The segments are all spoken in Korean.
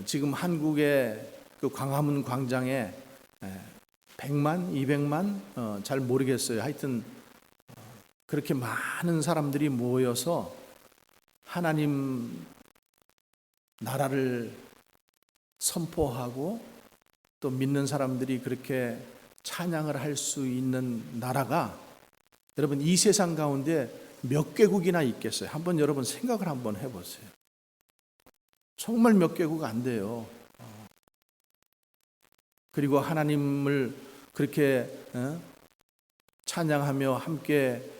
지금 한국의 그 광화문 광장에 100만, 200만 잘 모르겠어요. 하여튼 그렇게 많은 사람들이 모여서 하나님 나라를 선포하고 또 믿는 사람들이 그렇게 찬양을 할 수 있는 나라가 여러분 이 세상 가운데 몇 개국이나 있겠어요? 한번 여러분 생각을 한번 해보세요. 정말 몇 개국 안 돼요. 그리고 하나님을 그렇게 찬양하며 함께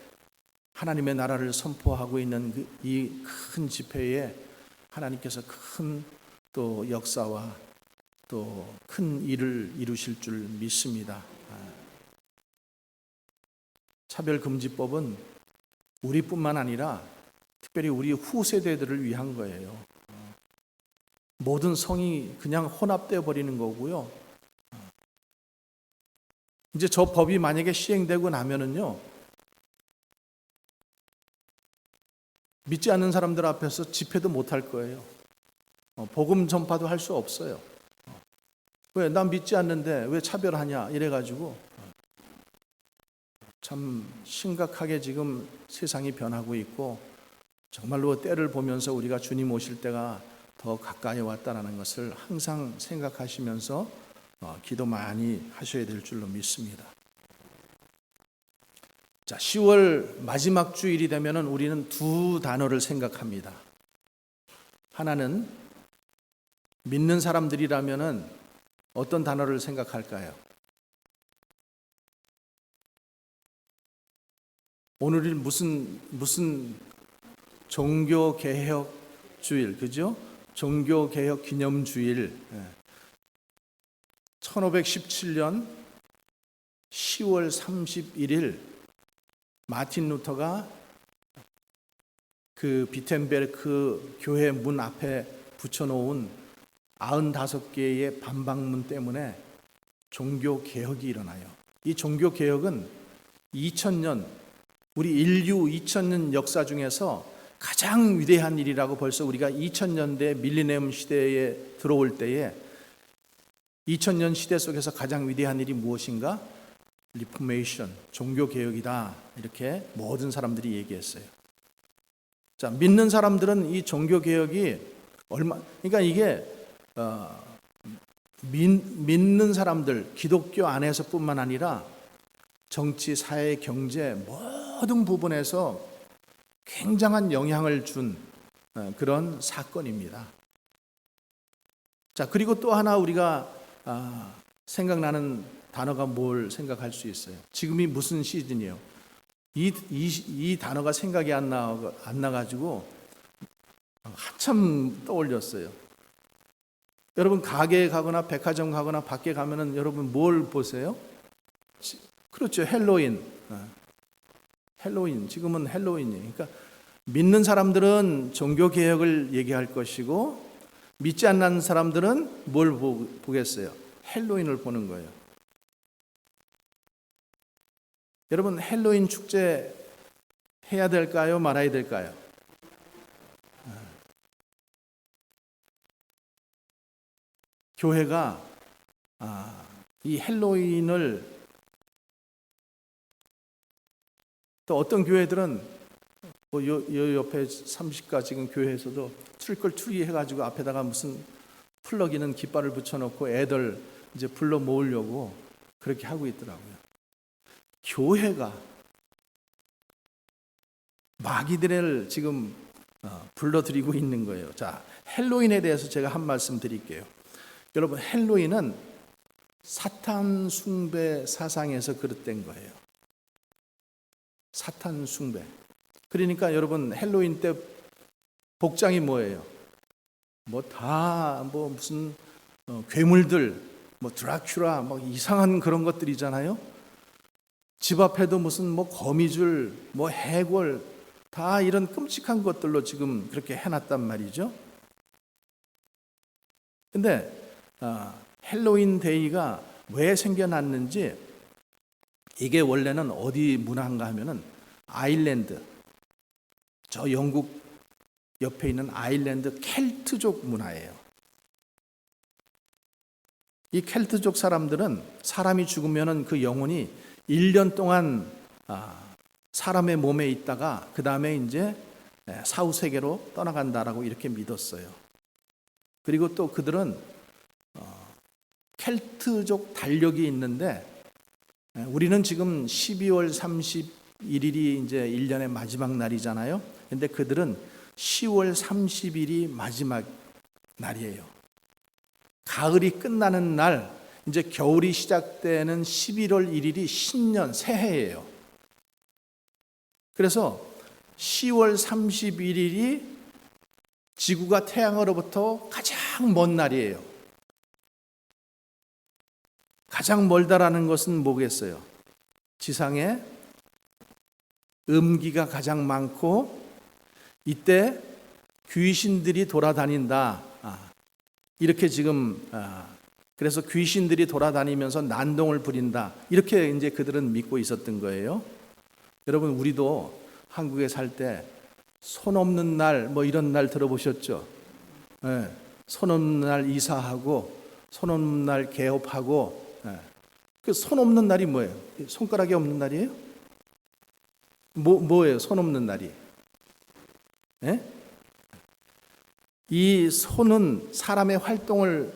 하나님의 나라를 선포하고 있는 이 큰 집회에 하나님께서 큰 또 역사와 또 큰 일을 이루실 줄 믿습니다. 차별금지법은 우리뿐만 아니라 특별히 우리 후세대들을 위한 거예요. 모든 성이 그냥 혼합되어 버리는 거고요. 이제 저 법이 만약에 시행되고 나면은요, 믿지 않는 사람들 앞에서 집회도 못 할 거예요. 복음 전파도 할 수 없어요. 왜? 난 믿지 않는데 왜 차별하냐 이래가지고 참 심각하게 지금 세상이 변하고 있고 정말로 때를 보면서 우리가 주님 오실 때가 더 가까이 왔다는 것을 항상 생각하시면서 기도 많이 하셔야 될 줄로 믿습니다. 자, 10월 마지막 주일이 되면은 우리는 두 단어를 생각합니다. 하나는 믿는 사람들이라면은 어떤 단어를 생각할까요? 오늘이 무슨 종교개혁 주일, 그죠? 종교개혁 기념주일. 1517년 10월 31일 마틴 루터가 그 비텐베르크 교회 문 앞에 붙여놓은 95개의 반박문 때문에 종교개혁이 일어나요. 이 종교개혁은 2000년, 우리 인류 2000년 역사 중에서 가장 위대한 일이라고 벌써 우리가 2000년대 밀레니엄 시대에 들어올 때에 2000년 시대 속에서 가장 위대한 일이 무엇인가? 리포메이션, 종교개혁이다. 이렇게 모든 사람들이 얘기했어요. 자, 믿는 사람들은 이 종교개혁이 그러니까 이게 믿는 사람들, 기독교 안에서뿐만 아니라 정치, 사회, 경제 모든 부분에서 굉장한 영향을 준 그런 사건입니다. 자, 그리고 또 하나 우리가 생각나는 단어가 뭘 생각할 수 있어요? 지금이 무슨 시즌이에요? 이 단어가 생각이 안 나가지고 한참 떠올렸어요. 여러분 가게에 가거나 백화점 가거나 밖에 가면은 여러분 뭘 보세요? 그렇죠. 헬로윈. 지금은 헬로윈이에요. 그러니까 믿는 사람들은 종교개혁을 얘기할 것이고 믿지 않는 사람들은 뭘 보겠어요? 헬로윈을 보는 거예요. 여러분 헬로윈 축제 해야 될까요? 말아야 될까요? 교회가 이 헬로윈을 또 어떤 교회들은 요 옆에 30가 지금 교회에서도 트리컬 트리 해가지고 앞에다가 무슨 플러기는 깃발을 붙여놓고 애들 이제 불러 모으려고 그렇게 하고 있더라고요. 교회가 마귀들을 지금 불러들이고 있는 거예요. 자, 헬로윈에 대해서 제가 한 말씀 드릴게요. 여러분 헬로윈은 사탄 숭배 사상에서 그릇된 거예요. 사탄 숭배. 그러니까 여러분 헬로윈 때 복장이 뭐예요? 무슨 괴물들, 드라큘라, 이상한 그런 것들이잖아요. 집 앞에도 무슨 거미줄, 해골, 다 이런 끔찍한 것들로 지금 그렇게 해놨단 말이죠. 근데 헬로윈 데이가 왜 생겨났는지 이게 원래는 어디 문화인가 하면은 아일랜드, 저 영국 옆에 있는 아일랜드 켈트족 문화예요. 이 켈트족 사람들은 사람이 죽으면 그 영혼이 1년 동안 사람의 몸에 있다가 그 다음에 이제 사후 세계로 떠나간다라고 이렇게 믿었어요. 그리고 또 그들은 켈트족 달력이 있는데 우리는 지금 12월 31일이 이제 1년의 마지막 날이잖아요. 근데 그들은 10월 30일이 마지막 날이에요. 가을이 끝나는 날, 이제 겨울이 시작되는 11월 1일이 신년, 새해예요. 그래서 10월 31일이 지구가 태양으로부터 가장 먼 날이에요. 가장 멀다라는 것은 뭐겠어요? 지상에 음기가 가장 많고 이때 귀신들이 돌아다닌다. 이렇게 지금 그래서 귀신들이 돌아다니면서 난동을 부린다. 이렇게 이제 그들은 믿고 있었던 거예요. 여러분, 우리도 한국에 살 때 손 없는 날 뭐 이런 날 들어보셨죠? 네. 손 없는 날 이사하고 손 없는 날 개업하고. 그 손 없는 날이 뭐예요? 손가락이 없는 날이에요? 뭐예요? 손 없는 날이? 네? 이 손은 사람의 활동하는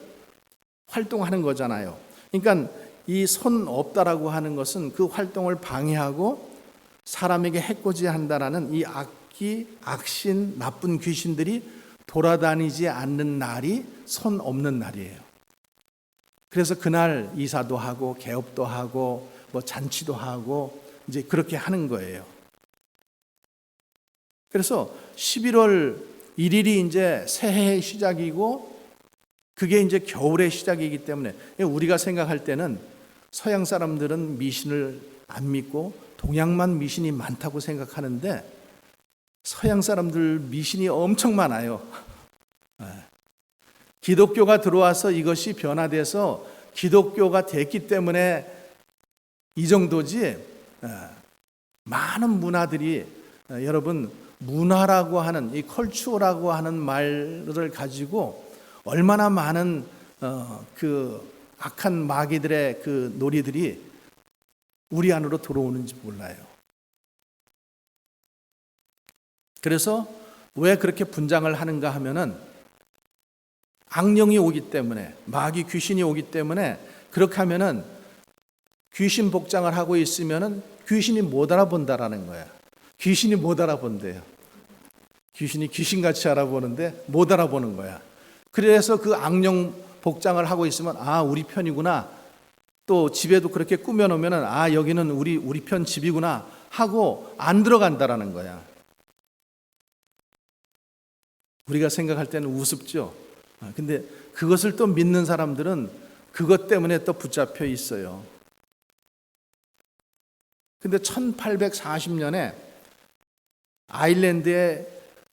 거잖아요. 그러니까 이 손 없다라고 하는 것은 그 활동을 방해하고 사람에게 해코지 한다라는 이 악신, 나쁜 귀신들이 돌아다니지 않는 날이 손 없는 날이에요. 그래서 그날 이사도 하고 개업도 하고 뭐 잔치도 하고 이제 그렇게 하는 거예요. 그래서 11월 1일이 이제 새해의 시작이고 그게 이제 겨울의 시작이기 때문에 우리가 생각할 때는 서양 사람들은 미신을 안 믿고 동양만 미신이 많다고 생각하는데 서양 사람들 미신이 엄청 많아요. 기독교가 들어와서 이것이 변화돼서 기독교가 됐기 때문에 이 정도지 많은 문화들이 여러분 문화라고 하는 이 컬처라고 하는 말을 가지고 얼마나 많은 그 악한 마귀들의 그 놀이들이 우리 안으로 들어오는지 몰라요. 그래서 왜 그렇게 분장을 하는가 하면은 악령이 오기 때문에 마귀 귀신이 오기 때문에 그렇게 하면은 귀신 복장을 하고 있으면은 귀신이 못 알아본다라는 거야. 귀신이 못 알아본대요. 귀신이 귀신같이 알아보는데 못 알아보는 거야. 그래서 그 악령 복장을 하고 있으면 우리 편이구나. 또 집에도 그렇게 꾸며놓으면 여기는 우리 편 집이구나 하고 안 들어간다라는 거야. 우리가 생각할 때는 우습죠. 근데 그것을 또 믿는 사람들은 그것 때문에 또 붙잡혀 있어요. 근데 1840년에 아일랜드에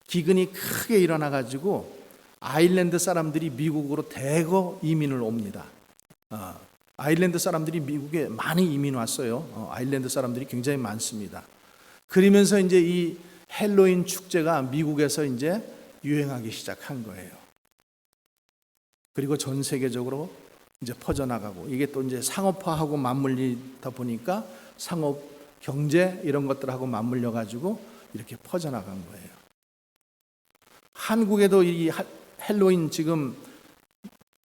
기근이 크게 일어나가지고 아일랜드 사람들이 미국으로 대거 이민을 옵니다. 아일랜드 사람들이 미국에 많이 이민 왔어요. 아일랜드 사람들이 굉장히 많습니다. 그러면서 이제 이 헬로윈 축제가 미국에서 이제 유행하기 시작한 거예요. 그리고 전 세계적으로 이제 퍼져나가고 이게 또 이제 상업화하고 맞물리다 보니까 상업, 경제 이런 것들하고 맞물려 가지고 이렇게 퍼져나간 거예요. 한국에도 이 헬로윈 지금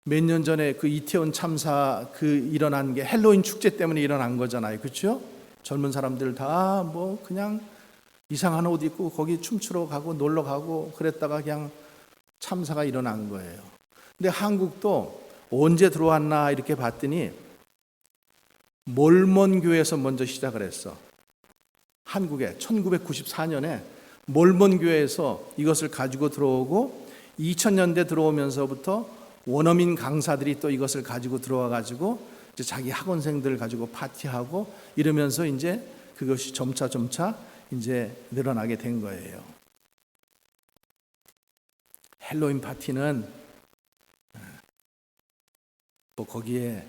몇 년 전에 그 이태원 참사 일어난 게 헬로윈 축제 때문에 일어난 거잖아요. 그렇죠? 젊은 사람들 다 뭐 그냥 이상한 옷 입고 거기 춤추러 가고 놀러 가고 그랬다가 그냥 참사가 일어난 거예요. 근데 한국도 언제 들어왔나 이렇게 봤더니 몰몬 교회에서 먼저 시작을 했어. 한국에 1994년에 몰몬 교회에서 이것을 가지고 들어오고 2000년대 들어오면서부터 원어민 강사들이 또 이것을 가지고 들어와 가지고 이제 자기 학원생들 가지고 파티하고 이러면서 이제 그것이 점차 이제 늘어나게 된 거예요. 헬로윈 파티는 뭐 거기에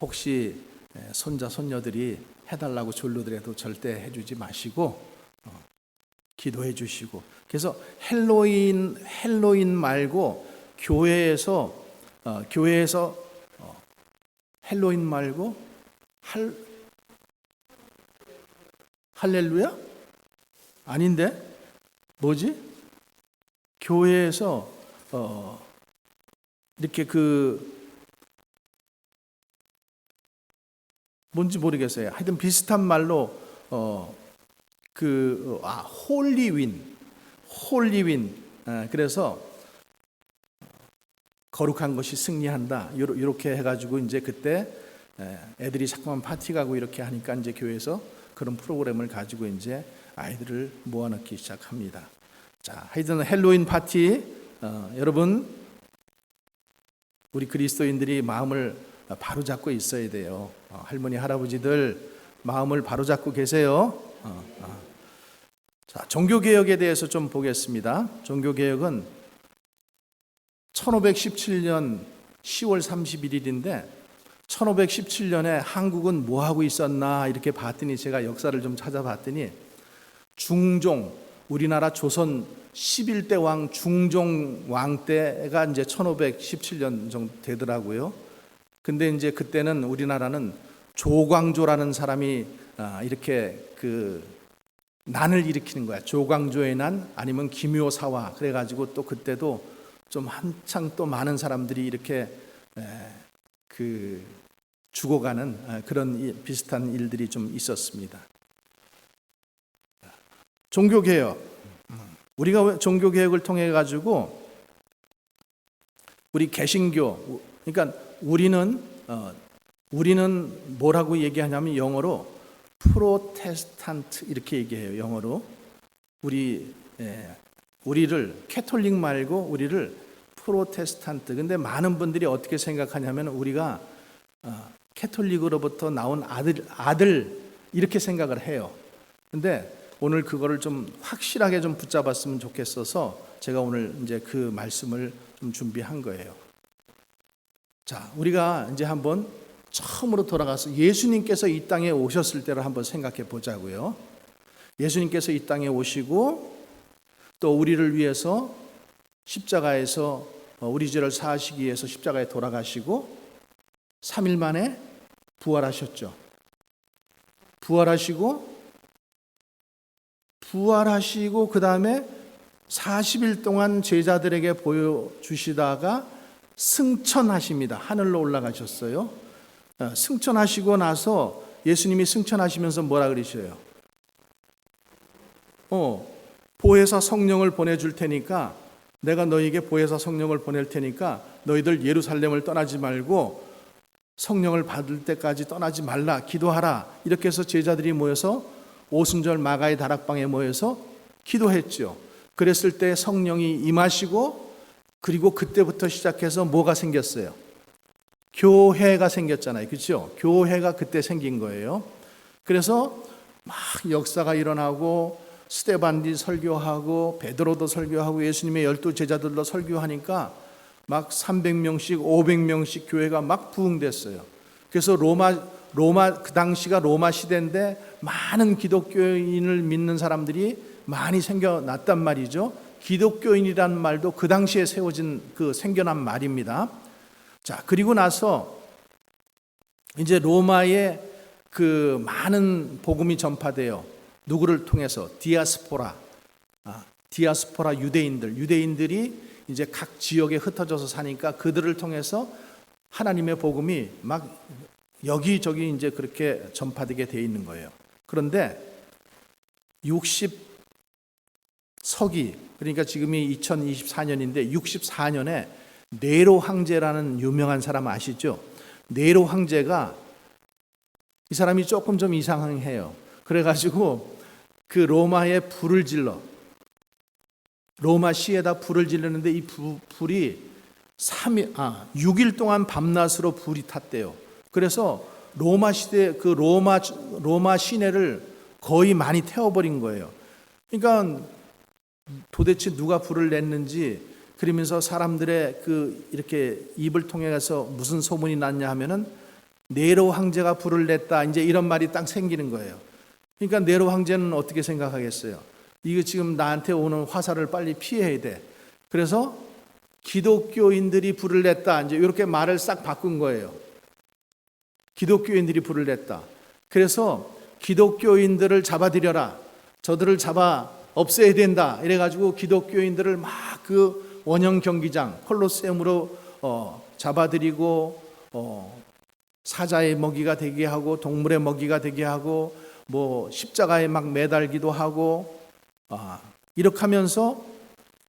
혹시 손자 손녀들이 해달라고 졸르더라도 절대 해주지 마시고 기도해 주시고 그래서 헬로윈 말고 교회에서 헬로윈 말고 할렐루야? 아닌데? 뭐지? 교회에서 이렇게 뭔지 모르겠어요. 하여튼 비슷한 말로 홀리윈. 그래서 거룩한 것이 승리한다. 이렇게 해가지고 이제 그때 애들이 자꾸만 파티 가고 이렇게 하니까 이제 교회에서 그런 프로그램을 가지고 이제 아이들을 모아넣기 시작합니다. 자, 하여튼 헬로윈 파티, 여러분 우리 그리스도인들이 마음을 바로잡고 있어야 돼요. 할머니 할아버지들 마음을 바로잡고 계세요. 자, 종교개혁에 대해서 좀 보겠습니다. 종교개혁은 1517년 10월 31일인데 1517년에 한국은 뭐하고 있었나 이렇게 봤더니 제가 역사를 좀 찾아봤더니 우리나라 조선 11대 왕 중종 왕 때가 이제 1517년 정도 되더라고요. 근데 이제 그때는 우리나라는 조광조라는 사람이 이렇게 난을 일으키는 거야. 조광조의 난 아니면 김효사화. 그래가지고 또 그때도 좀 한창 또 많은 사람들이 이렇게 죽어가는 그런 비슷한 일들이 좀 있었습니다. 종교개혁. 우리가 종교개혁을 통해 가지고 우리 개신교, 그러니까 우리는 뭐라고 얘기하냐면 영어로 프로테스탄트 이렇게 얘기해요. 영어로 우리를 캐톨릭 말고 우리를 프로테스탄트. 근데 많은 분들이 어떻게 생각하냐면 우리가 캐톨릭으로부터 나온 아들 이렇게 생각을 해요. 근데 오늘 그거를 좀 확실하게 좀 붙잡았으면 좋겠어서 제가 오늘 이제 그 말씀을 좀 준비한 거예요. 자, 우리가 이제 한번 처음으로 돌아가서 예수님께서 이 땅에 오셨을 때를 한번 생각해 보자고요. 예수님께서 이 땅에 오시고 또 우리를 위해서 십자가에서 우리 죄를 사하시기 위해서 십자가에 돌아가시고 3일 만에 부활하셨죠. 부활하시고 그 다음에 40일 동안 제자들에게 보여주시다가 승천하십니다. 하늘로 올라가셨어요. 승천하시고 나서 예수님이 승천하시면서 뭐라 그러셔요? 보혜사 성령을 보내줄 테니까 내가 너희에게 보혜사 성령을 보낼 테니까 너희들 예루살렘을 떠나지 말고 성령을 받을 때까지 떠나지 말라 기도하라. 이렇게 해서 제자들이 모여서 오순절 마가의 다락방에 모여서 기도했죠. 그랬을 때 성령이 임하시고 그리고 그때부터 시작해서 뭐가 생겼어요? 교회가 생겼잖아요. 그렇죠? 교회가 그때 생긴 거예요. 그래서 막 역사가 일어나고 스데반이 설교하고 베드로도 설교하고 예수님의 12제자들도 설교하니까 막 300명씩 500명씩 교회가 막 부흥됐어요. 그래서 로마 그 당시가 로마 시대인데 많은 기독교인을 믿는 사람들이 많이 생겨났단 말이죠. 기독교인이라는 말도 그 당시에 생겨난 말입니다. 자, 그리고 나서 이제 로마에 많은 복음이 전파돼요. 누구를 통해서? 디아스포라 유대인들이 이제 각 지역에 흩어져서 사니까 그들을 통해서 하나님의 복음이 막 여기저기 이제 그렇게 전파되게 돼 있는 거예요. 그런데 60서기, 그러니까 지금이 2024년인데 64년에 네로 황제라는 유명한 사람 아시죠? 네로 황제가 이 사람이 조금 좀 이상해요. 그래가지고 그 로마에 불을 질러 로마 시에다 불을 지르는데 이 불이 6일 동안 밤낮으로 불이 탔대요. 그래서 로마 시대 로마 시내를 거의 많이 태워버린 거예요. 그러니까 도대체 누가 불을 냈는지 그러면서 사람들의 이렇게 입을 통해서 무슨 소문이 났냐 하면은 네로 황제가 불을 냈다. 이제 이런 말이 딱 생기는 거예요. 그러니까 네로 황제는 어떻게 생각하겠어요? 이거 지금 나한테 오는 화살을 빨리 피해야 돼. 그래서 기독교인들이 불을 냈다. 이제 이렇게 말을 싹 바꾼 거예요. 기독교인들이 불을 냈다. 그래서 기독교인들을 잡아들여라. 저들을 잡아 없애야 된다. 이래가지고 기독교인들을 막 그 원형 경기장 콜로세움으로 잡아들이고 사자의 먹이가 되게 하고 동물의 먹이가 되게 하고 뭐 십자가에 막 매달기도 하고 이렇게 하면서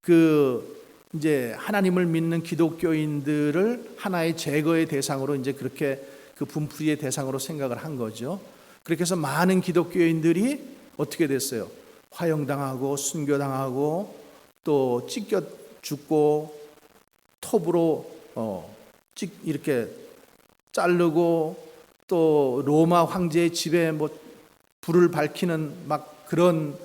그 이제 하나님을 믿는 기독교인들을 하나의 제거의 대상으로 이제 그렇게 그 분풀이의 대상으로 생각을 한 거죠. 그렇게 해서 많은 기독교인들이 어떻게 됐어요? 화형당하고 순교당하고 또 찢겨 죽고 톱으로 이렇게 자르고 또 로마 황제의 집에 뭐 불을 밝히는 막 그런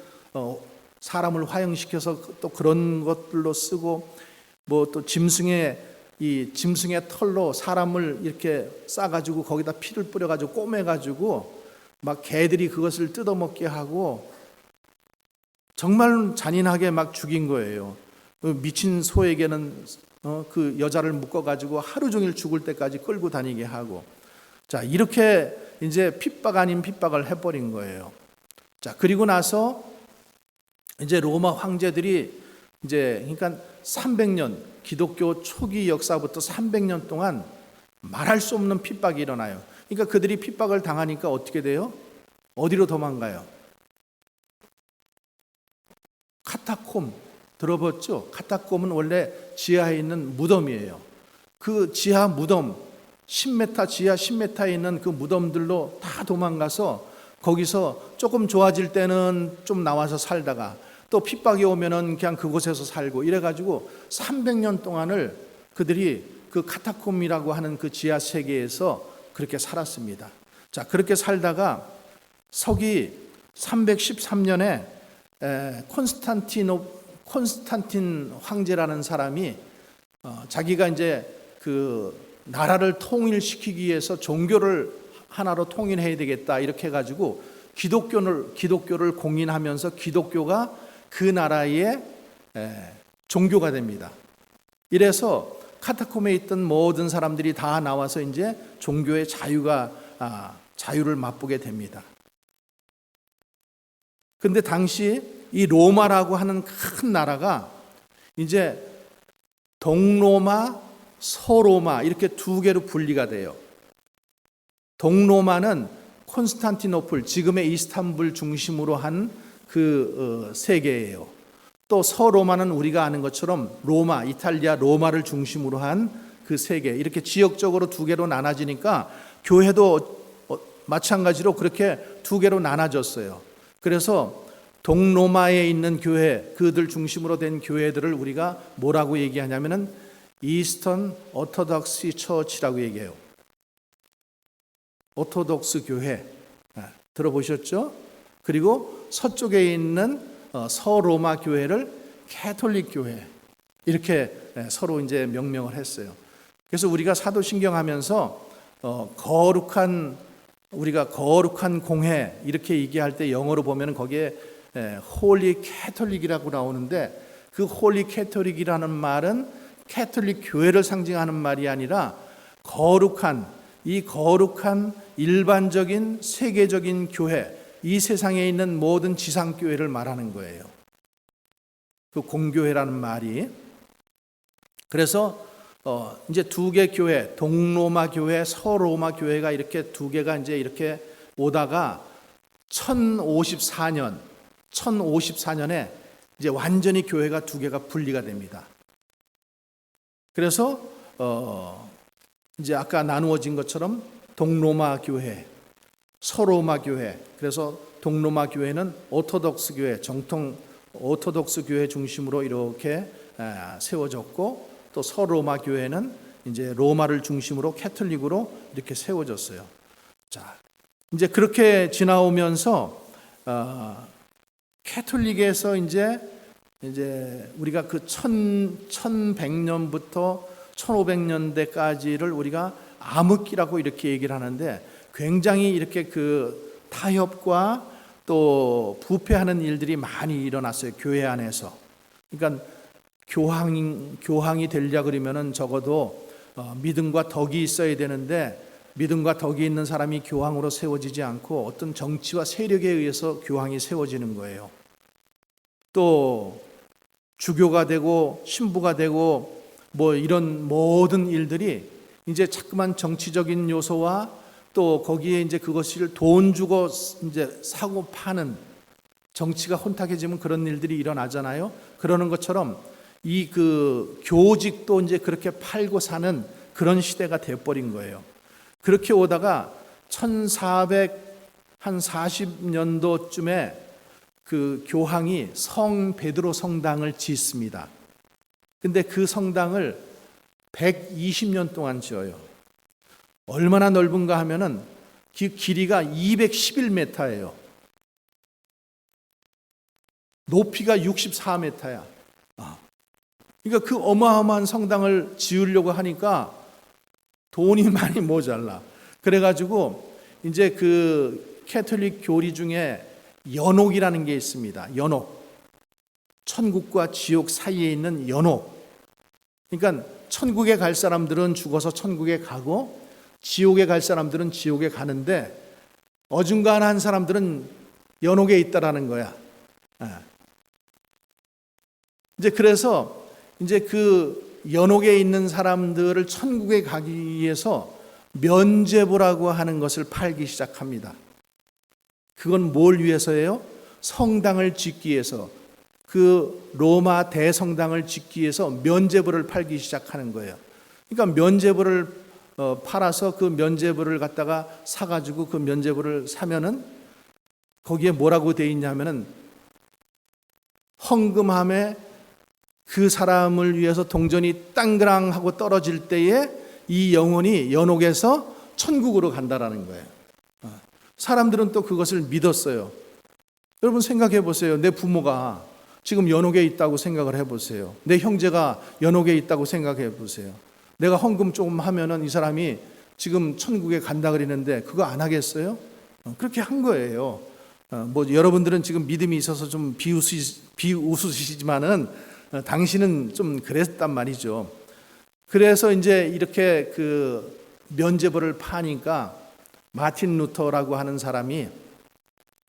사람을 화형시켜서 또 그런 것들로 쓰고 뭐 또 짐승의 털로 사람을 이렇게 싸가지고 거기다 피를 뿌려가지고 꼬매가지고 막 개들이 그것을 뜯어먹게 하고 정말 잔인하게 막 죽인 거예요. 미친 소에게는 그 여자를 묶어가지고 하루 종일 죽을 때까지 끌고 다니게 하고, 자 이렇게 이제 핍박 아닌 핍박을 해버린 거예요. 자 그리고 나서 이제 로마 황제들이 이제 그러니까 300년 기독교 초기 역사부터 300년 동안 말할 수 없는 핍박이 일어나요. 그러니까 그들이 핍박을 당하니까 어떻게 돼요? 어디로 도망가요? 카타콤 들어봤죠? 카타콤은 원래 지하에 있는 무덤이에요. 그 지하 무덤 10m 지하 10m에 있는 그 무덤들로 다 도망가서 거기서 조금 좋아질 때는 좀 나와서 살다가 또 핍박이 오면은 그냥 그곳에서 살고 이래가지고 300년 동안을 그들이 그 카타콤이라고 하는 그 지하 세계에서 그렇게 살았습니다. 자 그렇게 살다가 서기 313년에 콘스탄틴 황제라는 사람이 자기가 이제 그 나라를 통일시키기 위해서 종교를 하나로 통일해야 되겠다 이렇게 해가지고 기독교를 공인하면서 기독교가 그 나라의 종교가 됩니다. 이래서 카타콤에 있던 모든 사람들이 다 나와서 이제 종교의 자유를 맛보게 됩니다. 근데 당시 이 로마라고 하는 큰 나라가 이제 동로마, 서로마 이렇게 두 개로 분리가 돼요. 동로마는 콘스탄티노플, 지금의 이스탄불 중심으로 한 그 세계예요. 또 서로마는 우리가 아는 것처럼 로마, 이탈리아 로마를 중심으로 한 그 세계. 이렇게 지역적으로 두 개로 나눠지니까 교회도 마찬가지로 그렇게 두 개로 나눠졌어요. 그래서 동로마에 있는 교회, 그들 중심으로 된 교회들을 우리가 뭐라고 얘기하냐면은 이스턴 오토독스 처치라고 얘기해요. 오토독스 교회 들어보셨죠? 그리고 서쪽에 있는 서로마 교회를 캐톨릭 교회 이렇게 서로 이제 명명을 했어요. 그래서 우리가 사도신경 하면서 우리가 거룩한 공회 이렇게 얘기할 때 영어로 보면 거기에 홀리 캐톨릭이라고 나오는데 그 홀리 캐톨릭이라는 말은 캐톨릭 교회를 상징하는 말이 아니라 거룩한 일반적인 세계적인 교회, 이 세상에 있는 모든 지상교회를 말하는 거예요. 그 공교회라는 말이. 그래서 이제 두 개 교회, 동로마 교회, 서로마 교회가 이렇게 두 개가 이제 이렇게 오다가 1054년에 이제 완전히 교회가 두 개가 분리가 됩니다. 그래서 이제 아까 나누어진 것처럼 동로마 교회, 서로마 교회. 그래서 동로마 교회는 오토독스 교회, 정통 오토독스 교회 중심으로 이렇게 세워졌고, 또 서로마 교회는 이제 로마를 중심으로 캐톨릭으로 이렇게 세워졌어요. 자, 이제 그렇게 지나오면서 캐톨릭에서 이제 우리가 그 1100년부터 1500년대까지를 우리가 암흑기라고 이렇게 얘기를 하는데, 굉장히 이렇게 그 타협과 또 부패하는 일들이 많이 일어났어요. 교회 안에서. 그러니까 교황이 되려 그러면은 적어도 믿음과 덕이 있어야 되는데, 믿음과 덕이 있는 사람이 교황으로 세워지지 않고 어떤 정치와 세력에 의해서 교황이 세워지는 거예요. 또 주교가 되고 신부가 되고 뭐 이런 모든 일들이 이제 자꾸만 정치적인 요소와 또 거기에 이제 그것을 돈 주고 이제 사고 파는, 정치가 혼탁해지면 그런 일들이 일어나잖아요. 그러는 것처럼 이 그 교직도 이제 그렇게 팔고 사는 그런 시대가 돼버린 거예요. 그렇게 오다가 1440년도쯤에 그 교황이 성 베드로 성당을 짓습니다. 근데 그 성당을 120년 동안 지어요. 얼마나 넓은가 하면은 길이가 211m예요. 높이가 64m야. 그러니까 그 어마어마한 성당을 지으려고 하니까 돈이 많이 모자라. 그래가지고 이제 그 캐톨릭 교리 중에 연옥이라는 게 있습니다. 연옥. 천국과 지옥 사이에 있는 연옥. 그러니까 천국에 갈 사람들은 죽어서 천국에 가고 지옥에 갈 사람들은 지옥에 가는데 어중간한 사람들은 연옥에 있다라는 거야. 이제 그래서 이제 그 연옥에 있는 사람들을 천국에 가기 위해서 면죄부라고 하는 것을 팔기 시작합니다. 그건 뭘 위해서예요? 성당을 짓기 위해서, 그 로마 대성당을 짓기 위해서 면죄부를 팔기 시작하는 거예요. 그러니까 면죄부를 팔아서 그 면죄부를 갖다가 사가지고 그 면죄부를 사면은 거기에 뭐라고 돼 있냐면은 헌금함에 그 사람을 위해서 동전이 땅그랑하고 떨어질 때에 이 영혼이 연옥에서 천국으로 간다라는 거예요. 사람들은 또 그것을 믿었어요. 여러분 생각해 보세요. 내 부모가 지금 연옥에 있다고 생각을 해보세요. 내 형제가 연옥에 있다고 생각해 보세요. 내가 헌금 조금 하면은 이 사람이 지금 천국에 간다 그러는데 그거 안 하겠어요? 그렇게 한 거예요. 뭐 여러분들은 지금 믿음이 있어서 좀 비웃으시지만은 당신은 좀 그랬단 말이죠. 그래서 이제 이렇게 그 면죄부를 파니까 마틴 루터라고 하는 사람이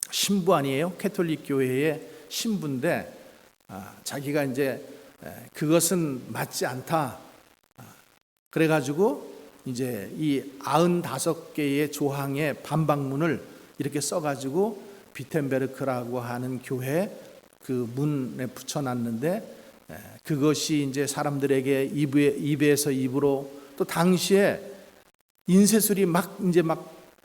신부 아니에요? 캐톨릭 교회의 신부인데 자기가 이제 그것은 맞지 않다. 그래가지고 이제 이 95개의 조항의 반박문을 이렇게 써가지고 비텐베르크라고 하는 교회 그 문에 붙여놨는데 그것이 이제 사람들에게 입에서 입으로, 또 당시에 인쇄술이 막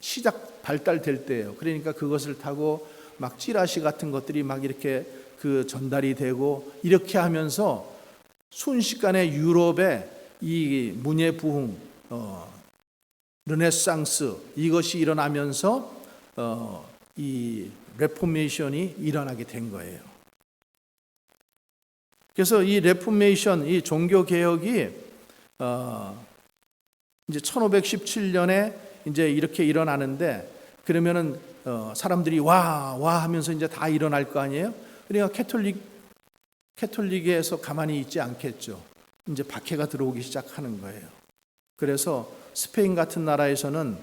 시작 발달될 때예요. 그러니까 그것을 타고 막 찌라시 같은 것들이 막 이렇게 그 전달이 되고 이렇게 하면서 순식간에 유럽에 이 문예 부흥, 르네상스 이것이 일어나면서 이 레포메이션이 일어나게 된 거예요. 그래서 이 레포메이션, 이 종교 개혁이 이제 1517년에 이제 이렇게 일어나는데, 그러면은 사람들이 와 하면서 이제 다 일어날 거 아니에요? 그러니까 캐톨릭에서 가만히 있지 않겠죠. 이제 박해가 들어오기 시작하는 거예요. 그래서 스페인 같은 나라에서는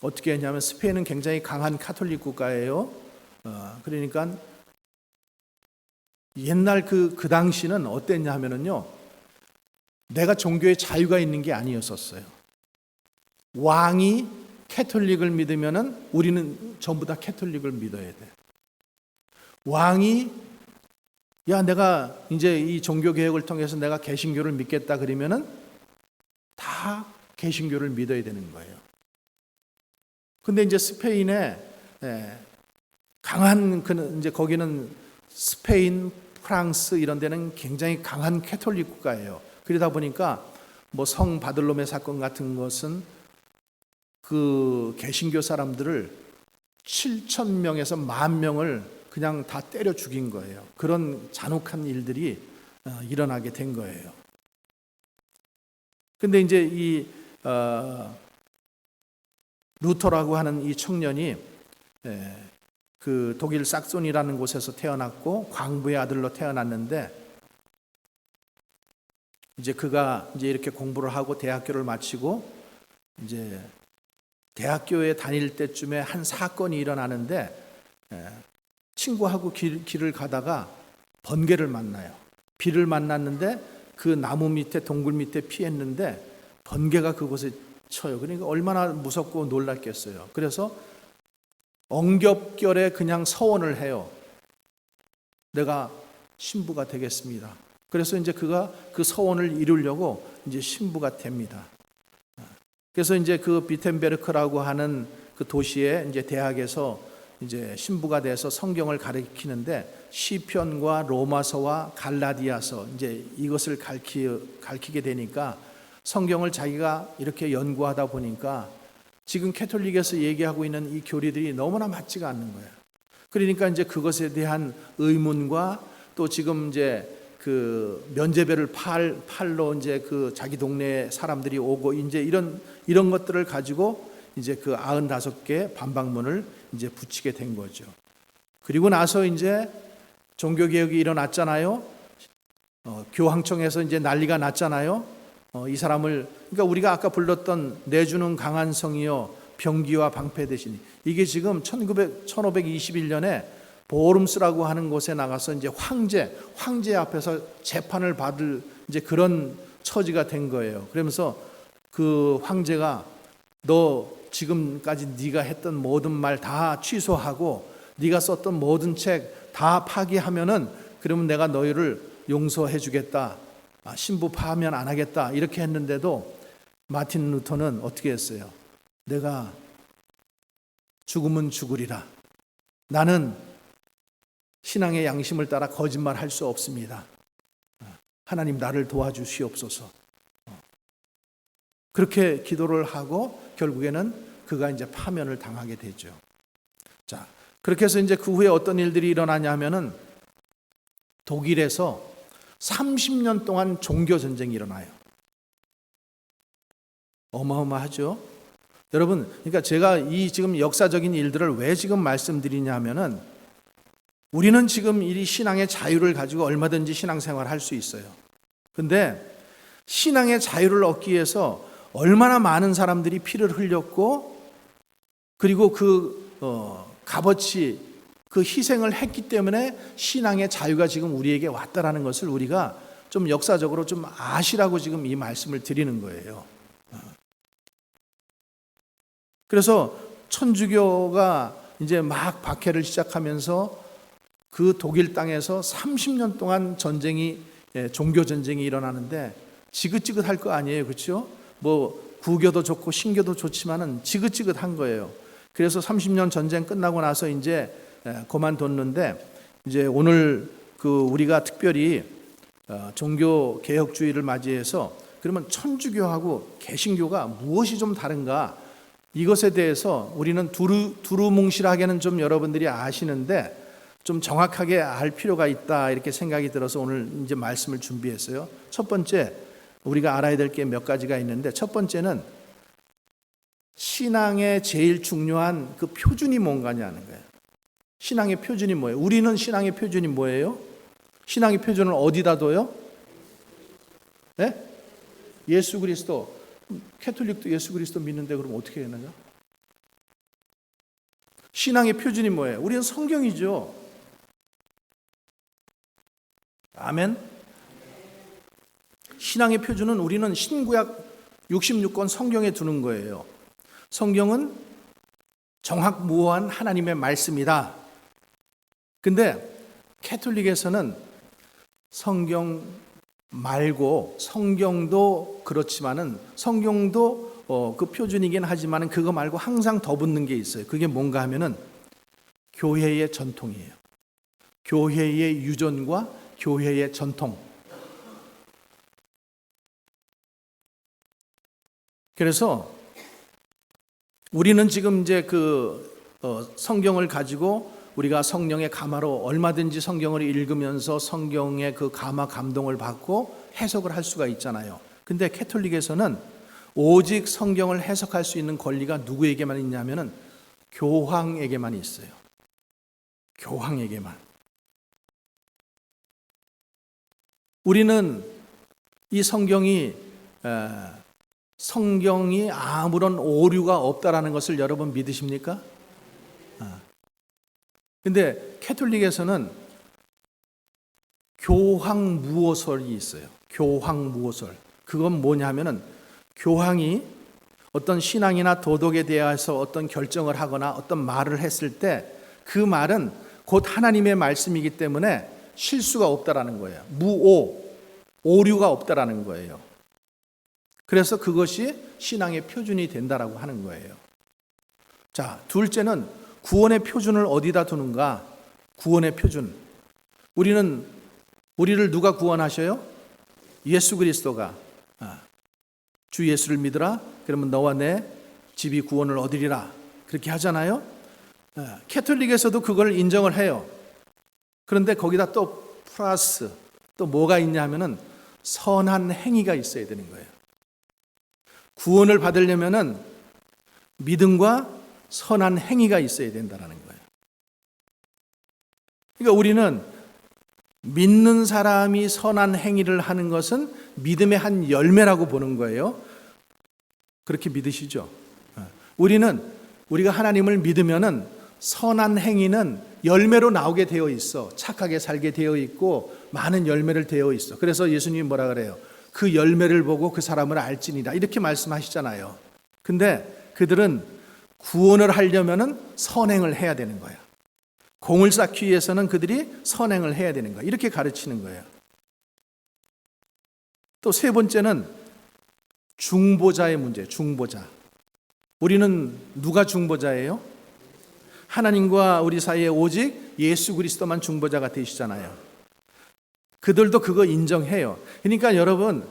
어떻게 했냐면, 스페인은 굉장히 강한 카톨릭 국가예요. 그러니까 옛날 그 당시는 어땠냐 하면은요, 내가 종교에 자유가 있는 게 아니었었어요. 왕이 캐톨릭을 믿으면은 우리는 전부 다 캐톨릭을 믿어야 돼. 왕이 내가 이제 이 종교 개혁을 통해서 내가 개신교를 믿겠다 그러면은 다 개신교를 믿어야 되는 거예요. 근데 이제 스페인에 강한 이제 거기는 스페인, 프랑스 이런 데는 굉장히 강한 캐톨릭 국가예요. 그러다 보니까 뭐 성 바들로메 사건 같은 것은 그 개신교 사람들을 7,000명에서 10,000명을 그냥 다 때려 죽인 거예요. 그런 잔혹한 일들이 일어나게 된 거예요. 근데 이제 이 루터라고 하는 이 청년이 그 독일 삭손이라는 곳에서 태어났고 광부의 아들로 태어났는데 이제 그가 이제 이렇게 공부를 하고 대학교를 마치고 이제 대학교에 다닐 때쯤에 한 사건이 일어나는데 친구하고 길을 가다가 번개를 만나요. 비를 만났는데 그 나무 밑에 동굴 밑에 피했는데 번개가 그곳에 쳐요. 그러니까 얼마나 무섭고 놀랐겠어요. 그래서 엉겹결에 그냥 서원을 해요. 내가 신부가 되겠습니다. 그래서 이제 그가 그 서원을 이루려고 이제 신부가 됩니다. 그래서 이제 그 비텐베르크라고 하는 그 도시에 이제 대학에서 이제 신부가 돼서 성경을 가르치는데 시편과 로마서와 갈라디아서 이제 이것을 가르치게 되니까 성경을 자기가 이렇게 연구하다 보니까 지금 캐톨릭에서 얘기하고 있는 이 교리들이 너무나 맞지가 않는 거예요. 그러니까 이제 그것에 대한 의문과 또 지금 이제 그 면제배를 팔로 이제 그 자기 동네 사람들이 오고 이제 이런 것들을 가지고 이제 그 95개 반박문을 이제 붙이게 된 거죠. 그리고 나서 이제 종교개혁이 일어났잖아요. 교황청에서 이제 난리가 났잖아요. 이 사람을, 그러니까 우리가 아까 불렀던 내주는 강한 성이요 병기와 방패 대신, 이게 지금 1521년에 보름스라고 하는 곳에 나가서 이제 황제 앞에서 재판을 받을 이제 그런 처지가 된 거예요. 그러면서 그 황제가 너 지금까지 네가 했던 모든 말 다 취소하고 네가 썼던 모든 책 다 파기하면은 그러면 내가 너희를 용서해 주겠다. 신부 파하면 안 하겠다. 이렇게 했는데도 마틴 루터는 어떻게 했어요? 내가 죽으면 죽으리라. 나는 신앙의 양심을 따라 거짓말할 수 없습니다. 하나님 나를 도와주시옵소서. 그렇게 기도를 하고 결국에는 그가 이제 파면을 당하게 되죠. 자, 그렇게 해서 이제 그 후에 어떤 일들이 일어나냐면은 독일에서 30년 동안 종교 전쟁이 일어나요. 어마어마하죠. 여러분, 그러니까 제가 이 지금 역사적인 일들을 왜 지금 말씀드리냐면은 우리는 지금 이 신앙의 자유를 가지고 얼마든지 신앙생활을 할 수 있어요. 근데 신앙의 자유를 얻기 위해서 얼마나 많은 사람들이 피를 흘렸고 그리고 그 값어치 그 희생을 했기 때문에 신앙의 자유가 지금 우리에게 왔다라는 것을 우리가 좀 역사적으로 좀 아시라고 지금 이 말씀을 드리는 거예요. 그래서 천주교가 이제 막 박해를 시작하면서 그 독일 땅에서 30년 동안 종교 전쟁이 일어나는데 지긋지긋할 거 아니에요, 그렇죠? 뭐 구교도 좋고 신교도 좋지만은 지긋지긋한 거예요. 그래서 30년 전쟁 끝나고 나서 이제 그만뒀는데 이제 오늘 그 우리가 특별히 종교 개혁주의를 맞이해서 그러면 천주교하고 개신교가 무엇이 좀 다른가? 이것에 대해서 우리는 두루뭉실하게는 좀 여러분들이 아시는데 좀 정확하게 알 필요가 있다 이렇게 생각이 들어서 오늘 이제 말씀을 준비했어요. 첫 번째 우리가 알아야 될 게 몇 가지가 있는데 첫 번째는 신앙의 제일 중요한 그 표준이 뭔가냐는 거예요. 신앙의 표준이 뭐예요? 우리는 신앙의 표준이 뭐예요? 신앙의 표준을 어디다 둬요? 네? 예수 그리스도. 캐톨릭도 예수 그리스도 믿는데 그럼 어떻게 해야 되나요? 신앙의 표준이 뭐예요? 우리는 성경이죠. 아멘. 신앙의 표준은 우리는 신구약 66권 성경에 두는 거예요. 성경은 정확무오한 하나님의 말씀이다. 근데 캐톨릭에서는 성경 말고 성경도 그렇지만은 성경도 그 표준이긴 하지만은 그거 말고 항상 더 붙는 게 있어요. 그게 뭔가 하면은 교회의 전통이에요. 교회의 유전과 교회의 전통. 그래서 우리는 지금 이제 성경을 가지고 우리가 성령의 감화로 얼마든지 성경을 읽으면서 성경의 그 감화 감동을 받고 해석을 할 수가 있잖아요. 근데 캐톨릭에서는 오직 성경을 해석할 수 있는 권리가 누구에게만 있냐면은 교황에게만 있어요. 교황에게만. 우리는 이 성경이 아무런 오류가 없다라는 것을 여러분 믿으십니까? 근데 캐톨릭에서는 교황무호설이 있어요. 교황무호설. 그건 뭐냐면은 교황이 어떤 신앙이나 도덕에 대해서 어떤 결정을 하거나 어떤 말을 했을 때 그 말은 곧 하나님의 말씀이기 때문에 실수가 없다라는 거예요. 오류가 없다라는 거예요. 그래서 그것이 신앙의 표준이 된다라고 하는 거예요. 자, 둘째는 구원의 표준을 어디다 두는가? 구원의 표준. 우리를 누가 구원하셔요? 예수 그리스도가. 주 예수를 믿으라. 그러면 너와 내 집이 구원을 얻으리라. 그렇게 하잖아요. 캐톨릭에서도 그걸 인정을 해요. 그런데 거기다 또 플러스 또 뭐가 있냐 하면은 선한 행위가 있어야 되는 거예요. 구원을 받으려면은 믿음과 선한 행위가 있어야 된다는 거예요. 그러니까 우리는 믿는 사람이 선한 행위를 하는 것은 믿음의 한 열매라고 보는 거예요. 그렇게 믿으시죠? 우리가 하나님을 믿으면은 선한 행위는 열매로 나오게 되어 있어. 착하게 살게 되어 있고 많은 열매를 되어 있어. 그래서 예수님이 뭐라 그래요? 그 열매를 보고 그 사람을 알지니라. 이렇게 말씀하시잖아요. 근데 그들은 구원을 하려면은 선행을 해야 되는 거야. 공을 쌓기 위해서는 그들이 선행을 해야 되는 거야. 이렇게 가르치는 거예요. 또 세 번째는 중보자의 문제, 중보자. 우리는 누가 중보자예요? 하나님과 우리 사이에 오직 예수 그리스도만 중보자가 되시잖아요. 그들도 그거 인정해요. 그러니까 여러분,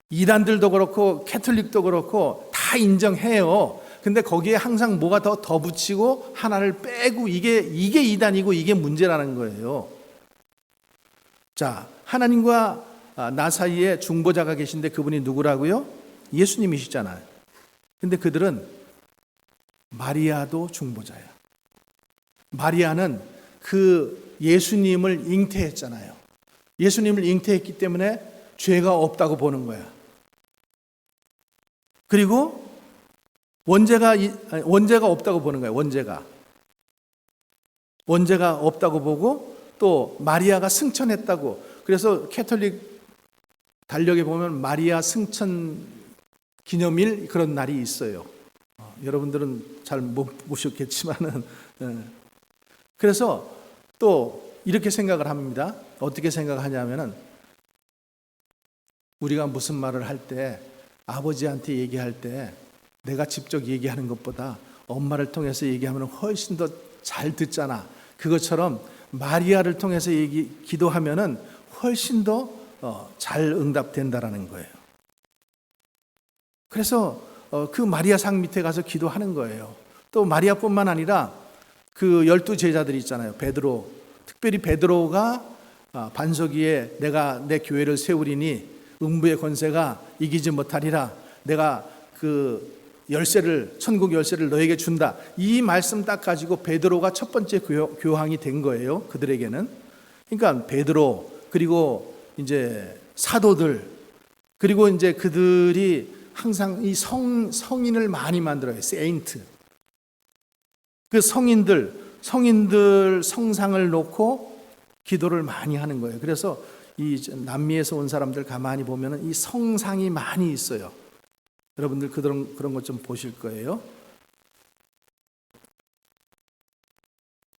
이단들도 그렇고 캐톨릭도 그렇고 다 인정해요. 근데 거기에 항상 뭐가 더 붙이고 하나를 빼고 이게 이단이고 이게 문제라는 거예요. 자, 하나님과 나 사이에 중보자가 계신데 그분이 누구라고요? 예수님이시잖아요. 근데 그들은 마리아도 중보자야. 마리아는 그 예수님을 잉태했잖아요. 예수님을 잉태했기 때문에 죄가 없다고 보는 거야. 그리고 원죄가 없다고 보는 거예요. 원죄가 없다고 보고 또 마리아가 승천했다고. 그래서 캐톨릭 달력에 보면 마리아 승천 기념일 그런 날이 있어요. 여러분들은 잘 못 보셨겠지만은 그래서 또 이렇게 생각을 합니다. 어떻게 생각하냐면은 우리가 무슨 말을 할 때 아버지한테 얘기할 때 내가 직접 얘기하는 것보다 엄마를 통해서 얘기하면 훨씬 더 잘 듣잖아. 그것처럼 마리아를 통해서 기도하면은 훨씬 더 잘 응답된다라는 거예요. 그래서 그 마리아 상 밑에 가서 기도하는 거예요. 또 마리아뿐만 아니라 그 12 제자들이 있잖아요. 베드로. 특별히 베드로가 반석 위에 내가 내 교회를 세우리니 음부의 권세가 이기지 못하리라. 내가 그 천국 열쇠를 너에게 준다. 이 말씀 딱 가지고 베드로가 첫 번째 교황이 된 거예요. 그들에게는. 그러니까 베드로 그리고 이제 사도들 그리고 이제 그들이 항상 이 성인을 많이 만들어요. 세인트. 그 성인들 성상을 놓고 기도를 많이 하는 거예요. 그래서 이 남미에서 온 사람들 가만히 보면은 이 성상이 많이 있어요. 여러분들 그런 것 좀 보실 거예요.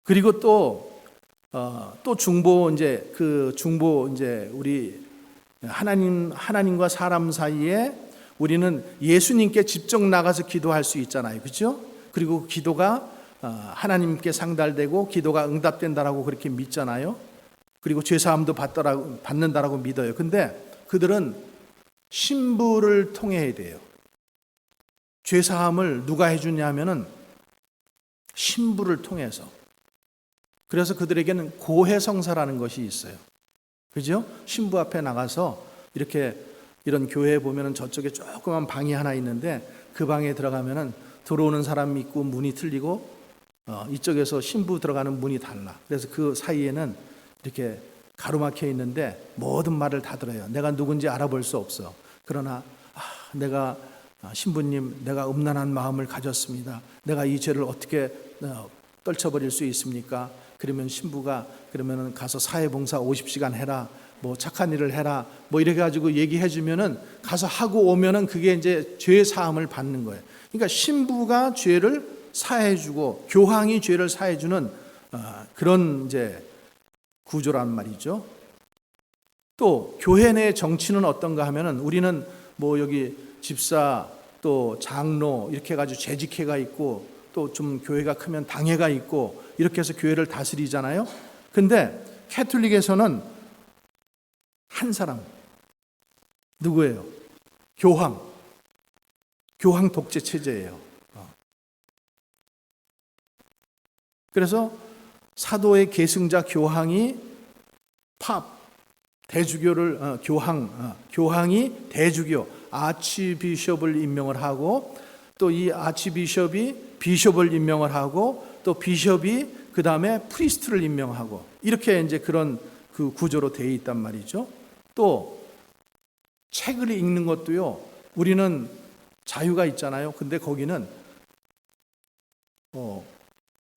그리고 또 중보 이제 우리 하나님과 사람 사이에 우리는 예수님께 직접 나가서 기도할 수 있잖아요. 그렇죠? 그리고 기도가 하나님께 상달되고 기도가 응답된다라고 그렇게 믿잖아요. 그리고 죄사함도 받는다라고 믿어요. 근데 그들은 신부를 통해 해야 돼요. 죄사함을 누가 해주냐면은 신부를 통해서. 그래서 그들에게는 고해성사라는 것이 있어요. 그죠? 신부 앞에 나가서 이런 교회에 보면은 저쪽에 조그만 방이 하나 있는데 그 방에 들어가면은 들어오는 사람이 있고 문이 틀리고 이쪽에서 신부 들어가는 문이 달라. 그래서 그 사이에는 이렇게 가로막혀 있는데 모든 말을 다 들어요. 내가 누군지 알아볼 수 없어. 그러나 내가 신부님, 내가 음란한 마음을 가졌습니다. 내가 이 죄를 어떻게 떨쳐버릴 수 있습니까? 그러면 신부가 그러면은 가서 사회봉사 50시간 해라. 뭐 착한 일을 해라. 뭐 이렇게 가지고 얘기해 주면은 가서 하고 오면은 그게 이제 죄 사함을 받는 거예요. 그러니까 신부가 죄를 사해 주고 교황이 죄를 사해 주는 그런 이제 구조란 말이죠. 또 교회 내 정치는 어떤가 하면은 우리는 뭐 여기 집사 또 장로 이렇게 해가지고 재직회가 있고 또 좀 교회가 크면 당회가 있고 이렇게 해서 교회를 다스리잖아요. 근데 캐톨릭에서는 한 사람 누구예요? 교황 독재 체제예요. 그래서 사도의 계승자 교황이 대주교를 교황이 대주교 아치비숍을 임명을 하고 또 이 아치비숍이 비숍을 임명을 하고 또 비숍이 그 다음에 프리스트를 임명하고 이렇게 이제 그런 그 구조로 되어 있단 말이죠. 또 책을 읽는 것도요. 우리는 자유가 있잖아요. 근데 거기는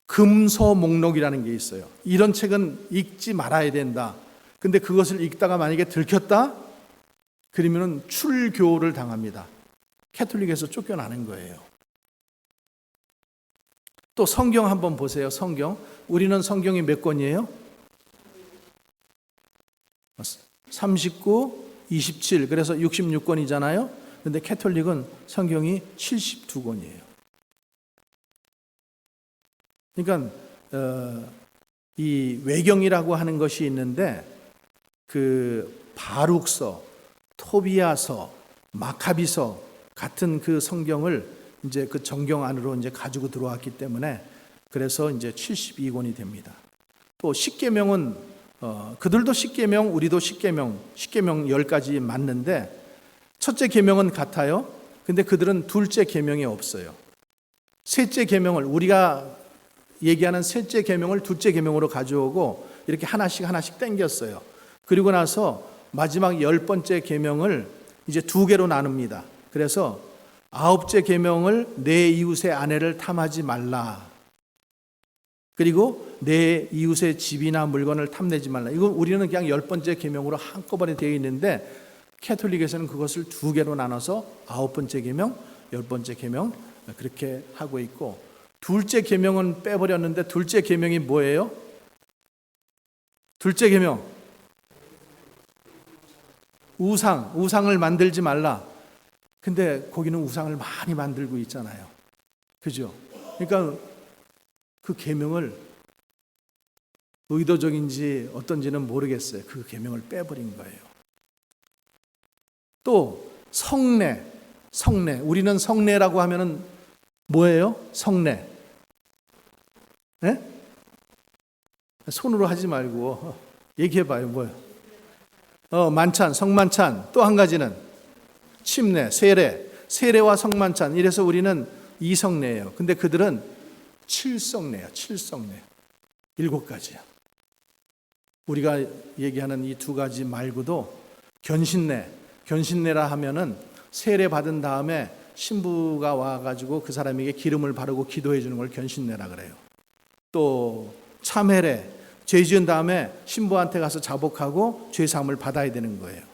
금서 목록이라는 게 있어요. 이런 책은 읽지 말아야 된다. 근데 그것을 읽다가 만약에 들켰다? 그러면은 출교를 당합니다. 캐톨릭에서 쫓겨나는 거예요. 또 성경 한번 보세요. 성경. 우리는 성경이 몇 권이에요? 39, 27. 그래서 66권이잖아요. 근데 캐톨릭은 성경이 72권이에요. 그러니까 이 외경이라고 하는 것이 있는데 그 바룩서, 토비아서, 마카비서 같은 그 성경을 이제 그 정경 안으로 이제 가지고 들어왔기 때문에 그래서 이제 72권이 됩니다. 또 십계명은 그들도 십계명, 우리도 십계명 10가지 맞는데 첫째 계명은 같아요. 근데 그들은 둘째 계명이 없어요. 셋째 계명을 우리가 얘기하는 셋째 계명을 둘째 계명으로 가져오고 이렇게 하나씩 땡겼어요. 그리고 나서 마지막 10번째 계명을 이제 2개로 나눕니다. 그래서 9째 계명을 내 이웃의 아내를 탐하지 말라. 그리고 내 이웃의 집이나 물건을 탐내지 말라. 이거 우리는 그냥 10번째 계명으로 한꺼번에 되어 있는데 캐톨릭에서는 그것을 2개로 나눠서 9번째 계명, 10번째 계명 그렇게 하고 있고 둘째 계명은 빼버렸는데 둘째 계명이 뭐예요? 둘째 계명 우상을 만들지 말라. 근데 거기는 우상을 많이 만들고 있잖아요. 그죠? 그러니까 그 계명을 의도적인지 어떤지는 모르겠어요. 그 계명을 빼버린 거예요. 또 성례. 우리는 성례라고 하면은 뭐예요? 성례. 네? 손으로 하지 말고 얘기해봐요. 뭐예요? 만찬, 성만찬. 또 한 가지는 침례, 세례와 성만찬. 이래서 우리는 이성례예요. 근데 그들은 7성례예요. 7가지야. 우리가 얘기하는 이 2가지 말고도 견신례라 하면은 세례 받은 다음에 신부가 와가지고 그 사람에게 기름을 바르고 기도해 주는 걸 견신례라 그래요. 또 참회례, 죄 지은 다음에 신부한테 가서 자복하고 죄사함을 받아야 되는 거예요.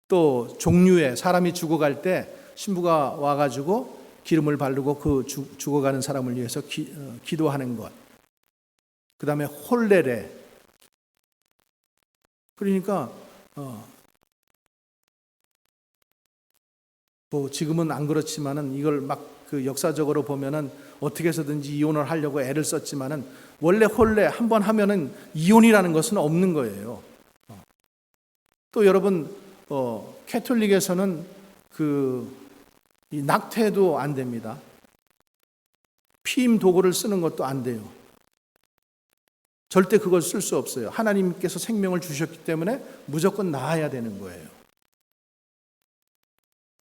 또 종류회, 사람이 죽어갈 때 신부가 와가지고 기름을 바르고 그 죽어가는 사람을 위해서 기도하는 것. 그 다음에 홀례례. 그러니까 뭐 지금은 안 그렇지만은 이걸 막 그 역사적으로 보면은 어떻게 해서든지 이혼을 하려고 애를 썼지만은 원래 홀례 한번 하면은 이혼이라는 것은 없는 거예요. 또 여러분 캐톨릭에서는 이 낙태도 안 됩니다. 피임 도구를 쓰는 것도 안 돼요. 절대 그걸 쓸 수 없어요. 하나님께서 생명을 주셨기 때문에 무조건 낳아야 되는 거예요.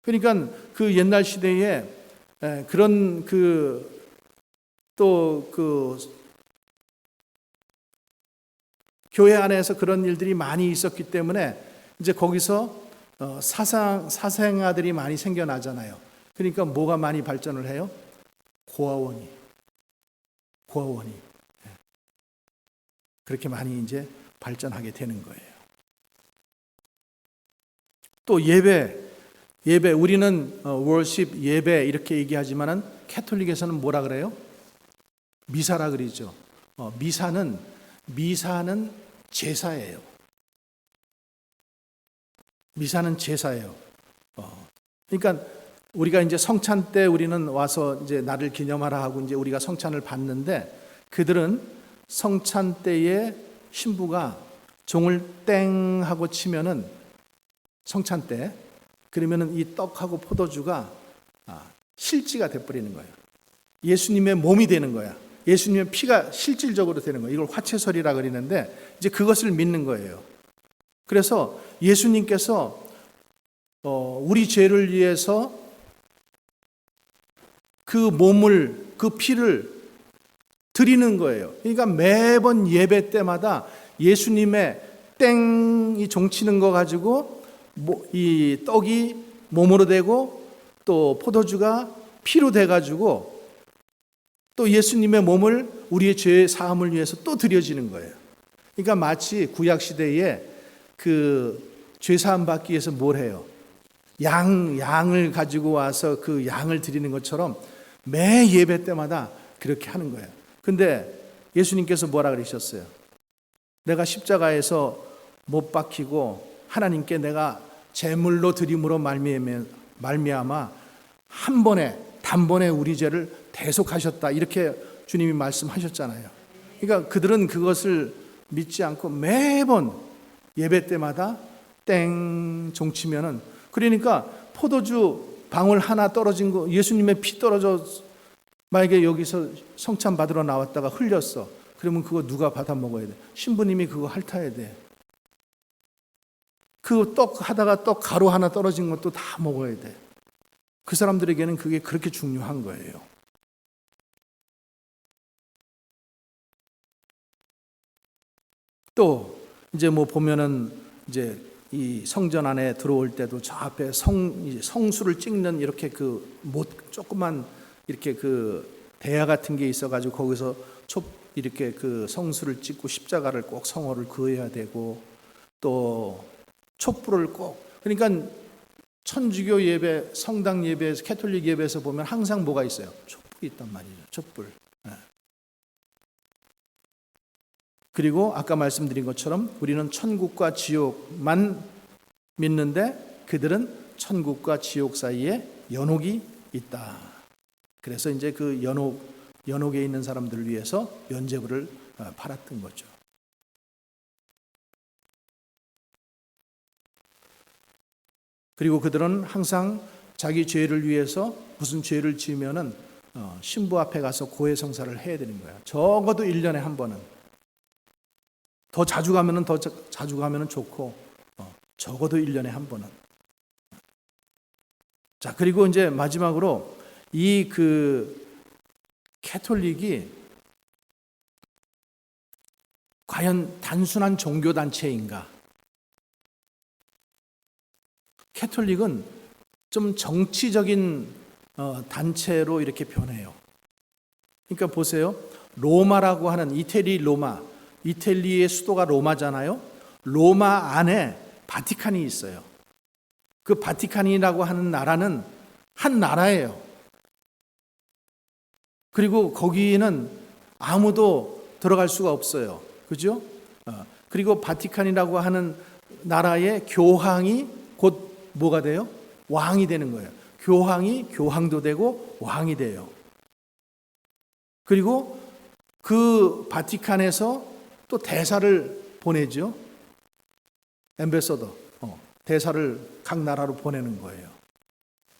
그러니까 그 옛날 시대에 그런 또 또 그 교회 안에서 그런 일들이 많이 있었기 때문에 이제 거기서 사생아들이 많이 생겨나잖아요. 그러니까 뭐가 많이 발전을 해요? 고아원이 그렇게 많이 이제 발전하게 되는 거예요. 또 예배 우리는 월십 예배 이렇게 얘기하지만은 캐톨릭에서는 뭐라 그래요? 미사라 그러죠. 미사는 제사예요. 미사는 제사예요. 그러니까 우리가 이제 성찬 때 우리는 와서 이제 나를 기념하라 하고 이제 우리가 성찬을 받는데, 그들은 성찬 때에 신부가 종을 땡 하고 치면은 성찬 때, 그러면은 이 떡하고 포도주가 실지가 돼버리는 거예요. 예수님의 몸이 되는 거야. 예수님의 피가 실질적으로 되는 거예요. 이걸 화채설이라 그러는데 이제 그것을 믿는 거예요. 그래서 예수님께서 우리 죄를 위해서 그 몸을, 그 피를 드리는 거예요. 그러니까 매번 예배 때마다 예수님의 땡이 종치는 거 가지고 이 떡이 몸으로 되고 또 포도주가 피로 돼가지고 또 예수님의 몸을 우리의 죄 사함을 위해서 또 드려지는 거예요. 그러니까 마치 구약 시대에 그 죄 사함 받기 위해서 뭘 해요? 양을 가지고 와서 그 양을 드리는 것처럼 매 예배 때마다 그렇게 하는 거예요. 근데 예수님께서 뭐라 그러셨어요? 내가 십자가에서 못 박히고 하나님께 내가 제물로 드림으로 말미암아 한 번에 단번에 우리 죄를 대속하셨다, 이렇게 주님이 말씀하셨잖아요. 그러니까 그들은 그것을 믿지 않고 매번 예배 때마다 땡 종치면은, 그러니까 포도주 방울 하나 떨어진 거, 예수님의 피 떨어져 만약에 여기서 성찬 받으러 나왔다가 흘렸어. 그러면 그거 누가 받아 먹어야 돼? 신부님이 그거 핥아야 돼. 그 떡 하다가 떡 가루 하나 떨어진 것도 다 먹어야 돼. 그 사람들에게는 그게 그렇게 중요한 거예요. 또 이제 뭐 보면은 이제 이 성전 안에 들어올 때도 저 앞에 성수를 찍는 이렇게 그 조그만 이렇게 그 대야 같은 게 있어가지고 거기서 이렇게 그 성수를 찍고 십자가를 꼭 성호를 그어야 되고, 또 촛불을 꼭, 그러니까 천주교 예배, 성당 예배에서, 캐톨릭 예배에서 보면 항상 뭐가 있어요? 촛불이 있단 말이죠. 촛불. 그리고 아까 말씀드린 것처럼 우리는 천국과 지옥만 믿는데 그들은 천국과 지옥 사이에 연옥이 있다. 그래서 이제 그 연옥에 있는 사람들을 위해서 면죄부를 팔았던 거죠. 그리고 그들은 항상 자기 죄를 위해서 무슨 죄를 지으면은 신부 앞에 가서 고해성사를 해야 되는 거야. 적어도 1년에 한 번은. 더 자주 가면은 좋고, 적어도 1년에 한 번은. 자, 그리고 이제 마지막으로 이 그 캐톨릭이 과연 단순한 종교 단체인가? 캐톨릭은 좀 정치적인 단체로 이렇게 변해요. 그러니까 보세요. 로마라고 하는 이태리의 수도가 로마잖아요. 로마 안에 바티칸이 있어요. 그 바티칸이라고 하는 나라는 한 나라예요. 그리고 거기는 아무도 들어갈 수가 없어요. 그죠? 그리고 바티칸이라고 하는 나라의 교황이 곧 뭐가 돼요? 왕이 되는 거예요. 교황이 교황도 되고 왕이 돼요. 그리고 그 바티칸에서 또 대사를 보내죠. 엠베서더, 대사를 각 나라로 보내는 거예요.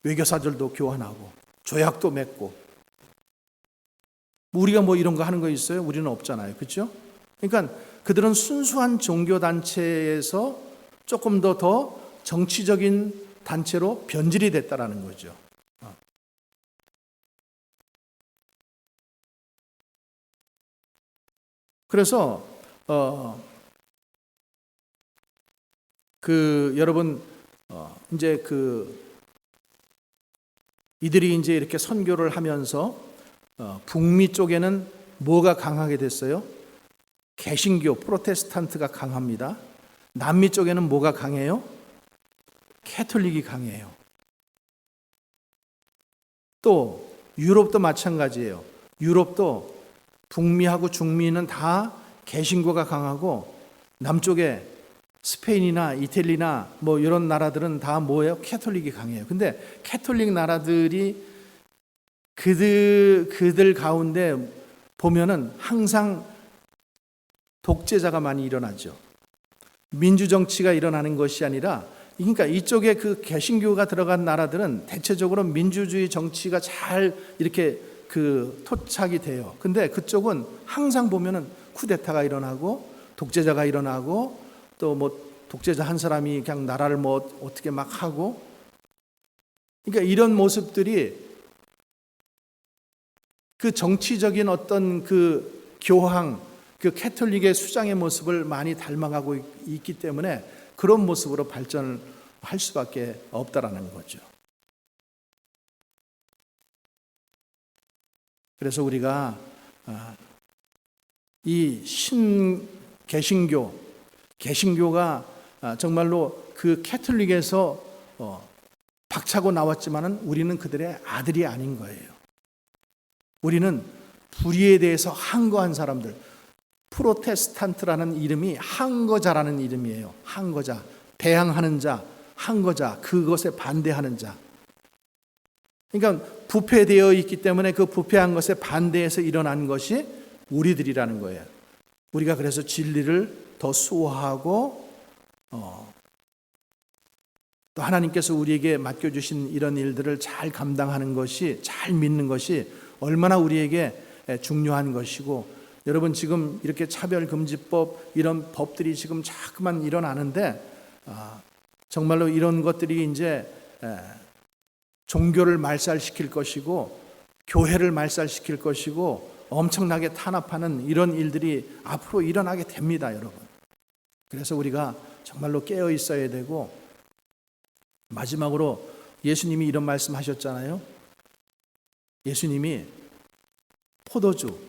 외교사절도 교환하고 조약도 맺고. 우리가 뭐 이런 거 하는 거 있어요? 우리는 없잖아요. 그렇죠? 그러니까 그들은 순수한 종교단체에서 조금 더 정치적인 단체로 변질이 됐다라는 거죠. 그래서 여러분 이제 이들이 이제 이렇게 선교를 하면서 북미 쪽에는 뭐가 강하게 됐어요? 개신교, 프로테스탄트가 강합니다. 남미 쪽에는 뭐가 강해요? 캐톨릭이 강해요. 또 유럽도 마찬가지예요. 유럽도 북미하고 중미는 다 개신교가 강하고 남쪽에 스페인이나 이태리나 뭐 이런 나라들은 다 뭐예요? 캐톨릭이 강해요. 근데 캐톨릭 나라들이 그들 가운데 보면은 항상 독재자가 많이 일어나죠. 민주정치가 일어나는 것이 아니라, 그러니까 이쪽에 그 개신교가 들어간 나라들은 대체적으로 민주주의 정치가 잘 이렇게 토착이 돼요. 근데 그쪽은 항상 보면은 쿠데타가 일어나고 독재자가 일어나고 또 뭐 독재자 한 사람이 그냥 나라를 뭐 어떻게 막 하고, 그러니까 이런 모습들이 그 정치적인 어떤 그 교황, 그 캐톨릭의 수장의 모습을 많이 닮아가고 있기 때문에 그런 모습으로 발전을 할 수밖에 없다라는 거죠. 그래서 우리가 이 개신교가 정말로 그 캐톨릭에서 박차고 나왔지만은 우리는 그들의 아들이 아닌 거예요. 우리는 불의에 대해서 항거한 사람들, 프로테스탄트라는 이름이 항거자라는 이름이에요. 항거자, 대항하는 자, 항거자, 그것에 반대하는 자. 그러니까 부패되어 있기 때문에 그 부패한 것에 반대해서 일어난 것이 우리들이라는 거예요. 우리가 그래서 진리를 더 수호하고 또 하나님께서 우리에게 맡겨주신 이런 일들을 잘 감당하는 것이, 잘 믿는 것이 얼마나 우리에게 중요한 것이고, 여러분 지금 이렇게 차별금지법 이런 법들이 지금 자꾸만 일어나는데 정말로 이런 것들이 이제 종교를 말살시킬 것이고 교회를 말살시킬 것이고 엄청나게 탄압하는 이런 일들이 앞으로 일어나게 됩니다, 여러분. 그래서 우리가 정말로 깨어 있어야 되고, 마지막으로 예수님이 이런 말씀하셨잖아요. 예수님이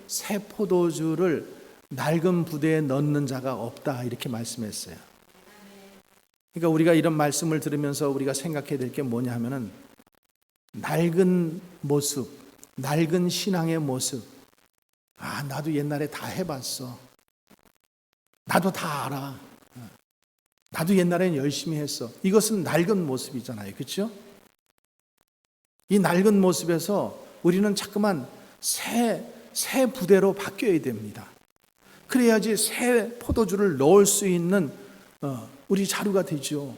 새 포도주를 낡은 부대에 넣는 자가 없다, 이렇게 말씀했어요. 그러니까 우리가 이런 말씀을 들으면서 우리가 생각해야 될 게 뭐냐 하면은 낡은 모습, 낡은 신앙의 모습. 나도 옛날에 다 해봤어. 나도 다 알아. 나도 옛날엔 열심히 했어. 이것은 낡은 모습이잖아요. 그렇죠? 이 낡은 모습에서 우리는 자꾸만 새 부대로 바뀌어야 됩니다. 그래야지 새 포도주를 넣을 수 있는 우리 자루가 되죠.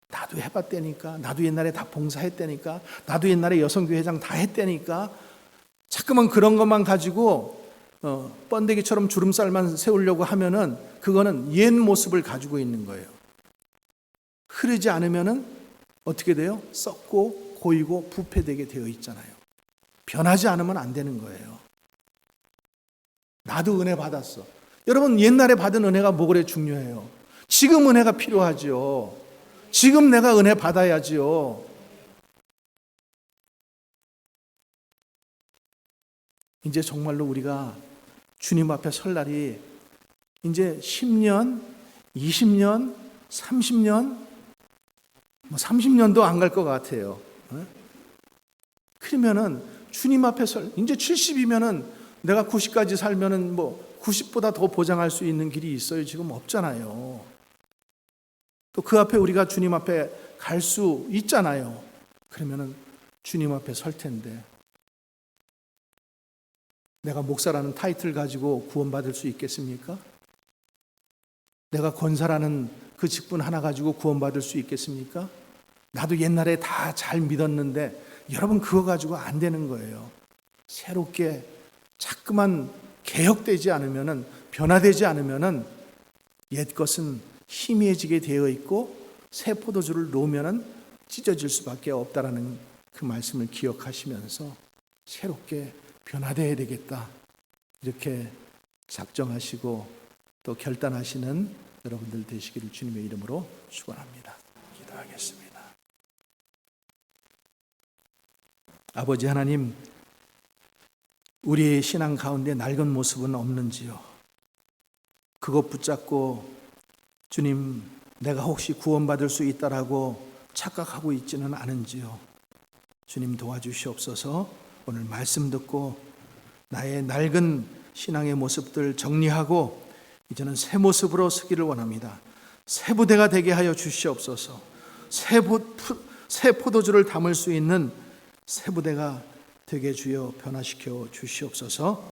나도 해봤다니까. 나도 옛날에 다 봉사했다니까. 나도 옛날에 여성교회장 다 했다니까. 자꾸만 그런 것만 가지고 번데기처럼 주름살만 세우려고 하면은 그거는 옛 모습을 가지고 있는 거예요. 흐르지 않으면은 어떻게 돼요? 썩고 고이고 부패되게 되어 있잖아요. 변하지 않으면 안 되는 거예요. 나도 은혜 받았어. 여러분, 옛날에 받은 은혜가 뭐 그래 중요해요? 지금 은혜가 필요하죠. 지금 내가 은혜 받아야지요. 이제 정말로 우리가 주님 앞에 설 날이 이제 10년, 20년, 30년, 30년도 안 갈 것 같아요. 그러면은 주님 앞에 이제 70이면은 내가 90까지 살면은 90보다 더 보장할 수 있는 길이 있어요? 지금 없잖아요. 또 그 앞에 우리가 주님 앞에 갈 수 있잖아요. 그러면은 주님 앞에 설 텐데 내가 목사라는 타이틀 가지고 구원받을 수 있겠습니까? 내가 권사라는 그 직분 하나 가지고 구원받을 수 있겠습니까? 나도 옛날에 다 잘 믿었는데, 여러분 그거 가지고 안 되는 거예요. 새롭게 자꾸만 개혁되지 않으면은, 변화되지 않으면은 옛 것은 희미해지게 되어 있고 새 포도주를 놓으면은 찢어질 수밖에 없다라는 그 말씀을 기억하시면서 새롭게 변화되어야 되겠다, 이렇게 작정하시고 또 결단하시는 여러분들 되시기를 주님의 이름으로 축원합니다. 기도하겠습니다. 아버지 하나님, 우리의 신앙 가운데 낡은 모습은 없는지요? 그것 붙잡고 주님, 내가 혹시 구원받을 수 있다라고 착각하고 있지는 않은지요? 주님 도와주시옵소서. 오늘 말씀 듣고 나의 낡은 신앙의 모습들 정리하고 이제는 새 모습으로 서기를 원합니다. 새 부대가 되게 하여 주시옵소서. 새 포도주를 담을 수 있는 새 부대가 되게 주여 변화시켜 주시옵소서.